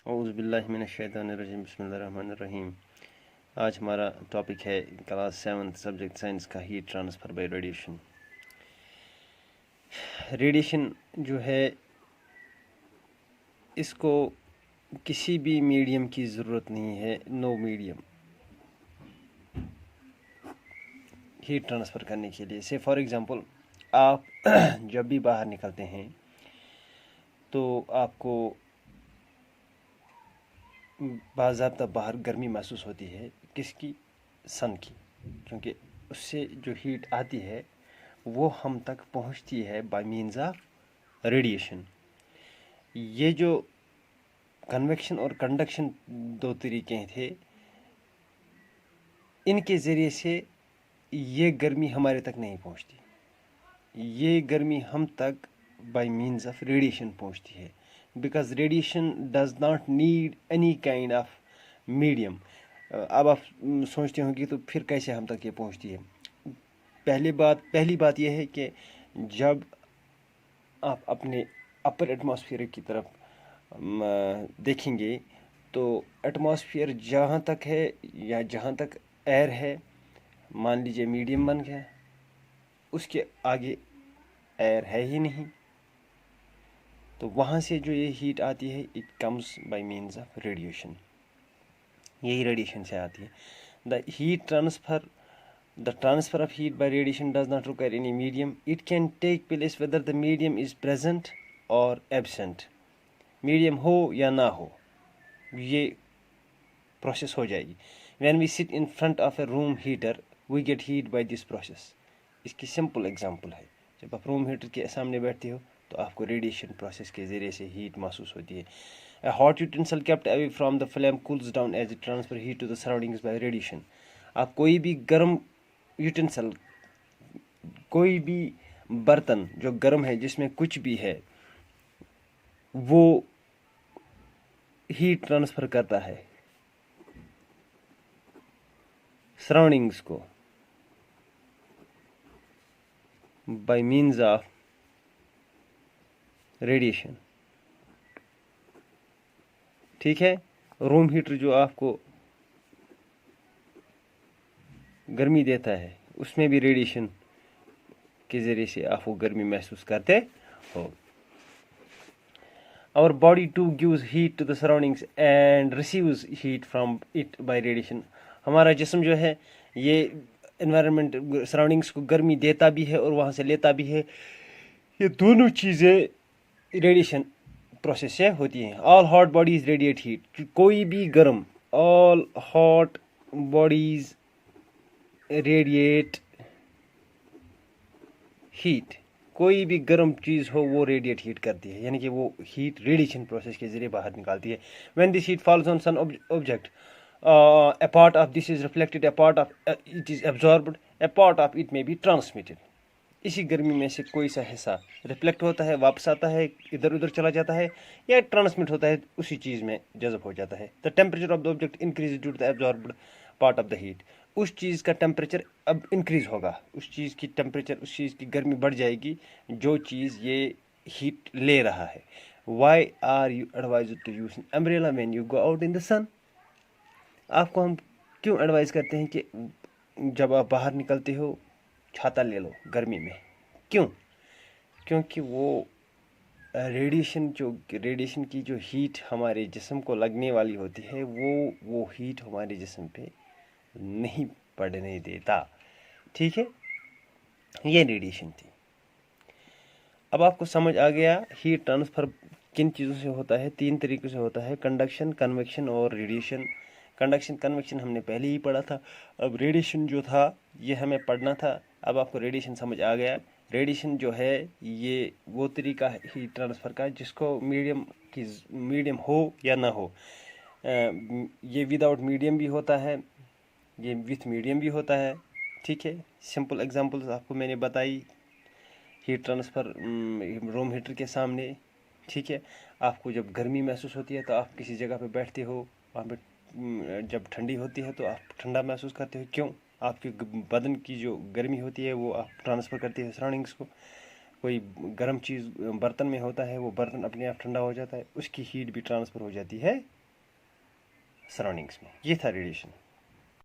औज़ुबिल्लाहिमिनश्शैतानिर्रजीम बिस्मिल्लाहिर्रहमानिर्रहीम। आज हमारा टॉपिक है क्लास 7 सब्जेक्ट साइंस का heat transfer bye radiation. Radiation जो है इसको किसी भी मीडियम की ज़रूरत नहीं है, नो मीडियम हीट ट्रांसफ़र करने के लिए। से फॉर एग्ज़ाम्पल आप जब भी बाहर निकलते हैं तो आपको बाज़ाब्ता बाहर गर्मी महसूस होती है, किसकी? सन की, क्योंकि उससे जो हीट आती है वो हम तक पहुंचती है बाय मीन्स ऑफ रेडिएशन। ये जो कन्वेक्शन और कंडक्शन दो तरीके थे, इनके ज़रिए से ये गर्मी हमारे तक नहीं पहुंचती, ये गर्मी हम तक बाय मीन्स ऑफ रेडिएशन पहुंचती है, because radiation does not need any kind of medium. अब आप सोचते होंगे तो फिर कैसे हम तक ये पहुंचती है। पहली बात यह है कि जब आप अपने अपर एटमॉस्फेयर की तरफ देखेंगे तो एटमॉस्फेयर जहाँ तक है या जहाँ तक एयर है, मान लीजिए मीडियम बन गया, उसके आगे एयर है ही नहीं, तो वहाँ से जो ये हीट आती है it comes by means of radiation. यही रेडिएशन से आती है। The transfer of heat by radiation does not require any medium. It can take place whether the medium is present or absent. Medium हो या ना हो, ये प्रोसेस हो जाएगी। When we sit in front of a room heater, we get heat by this process. इसकी simple example है, जब आप रूम हीटर के सामने बैठते हो तो आपको रेडिएशन प्रोसेस के ज़रिए से हीट महसूस होती है। A hot utensil kept away from the flame cools down as it transfers heat to the surroundings by radiation. आप कोई भी गर्म यूटेंसिल, कोई भी बर्तन जो गर्म है, जिसमें कुछ भी है, वो हीट ट्रांसफ़र करता है सराउंडिंग्स को बाय मीन्स ऑफ रेडिएशन। ठीक है, रूम हीटर जो आपको गर्मी देता है उसमें भी रेडिएशन के ज़रिए से आप वो गर्मी महसूस करते हो। Our body too gives heat to the surroundings and receives heat from it by radiation. हमारा जिस्म जो है ये एनवायरनमेंट सराउंडिंग्स को गर्मी देता भी है और वहाँ से लेता भी है। ये दोनों चीज़ें रेडिएशन प्रोसेस से होती हैं। All hot bodies radiate heat, कोई भी गर्म, all hot bodies radiate heat, कोई भी गर्म चीज़ हो वो रेडिएट हीट करती है, यानी कि वो हीट रेडिएशन प्रोसेस के ज़रिए बाहर निकालती है। When this heat falls on some object, a part of this is reflected, a part of it is absorbed, a part of it may be transmitted. इसी गर्मी में से कोई सा हिस्सा रिफ्लेक्ट होता है, वापस आता है, इधर उधर चला जाता है, या ट्रांसमिट होता है, उसी चीज़ में जज़ब हो जाता है। The temperature of the object increase due to the absorbed part of the heat, उस चीज़ का टेम्परेचर अब इंक्रीज़ होगा, उस चीज़ की टेम्परेचर, उस चीज़ की गर्मी बढ़ जाएगी जो चीज़ ये हीट ले रहा है। Why are you advise to use umbrella when you go out in the sun? आपको हम क्यों एडवाइज़ करते हैं कि जब आप बाहर निकलते हो छाता ले लो गर्मी में? क्यों? क्योंकि वो रेडिएशन की जो हीट हमारे जिस्म को लगने वाली होती है वो हीट हमारे जिस्म पे नहीं पड़ने देता। ठीक है, ये रेडिएशन थी। अब आपको समझ आ गया हीट ट्रांसफ़र किन चीज़ों से होता है। 3 तरीक़ों से होता है, कंडक्शन, कन्वेक्शन और रेडिएशन। कंडक्शन कन्वेक्शन हमने पहले ही पढ़ा था, अब रेडिएशन जो था ये हमें पढ़ना था। अब आपको रेडिएशन समझ आ गया। रेडिएशन जो है ये वो तरीका है हीट ट्रांसफ़र का जिसको मीडियम हो या ना हो। ये विदाउट मीडियम भी होता है, ये विथ मीडियम भी होता है। ठीक है, सिंपल एग्जांपल्स आपको मैंने बताई हीट ट्रांसफ़र रूम हीटर के सामने। ठीक है, आपको जब गर्मी महसूस होती है तो आप किसी जगह पे बैठते हो, वहाँ पे जब ठंडी होती है तो आप ठंडा महसूस करते हो। क्यों? आपके बदन की जो गर्मी होती है वो आप ट्रांसफ़र करते हो सराउंडिंग्स को। कोई गर्म चीज़ बर्तन में होता है, वो बर्तन अपने आप ठंडा हो जाता है, उसकी हीट भी ट्रांसफ़र हो जाती है सराउंडिंग्स में। ये था रेडिएशन।